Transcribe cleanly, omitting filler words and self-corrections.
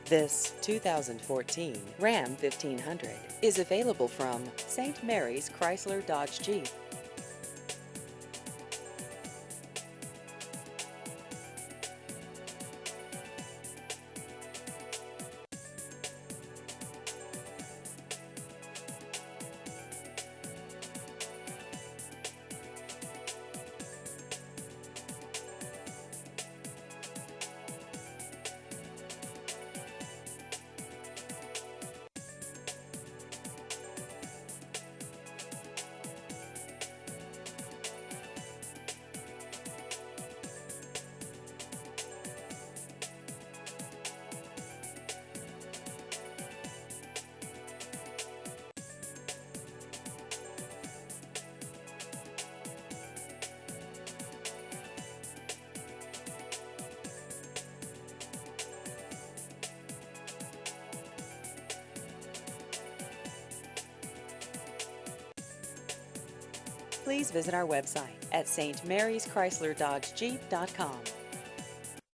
This 2014 Ram 1500 is available from St. Mary's Chrysler Dodge Jeep. Please visit our website at stmaryschryslerDodgeJeep.com.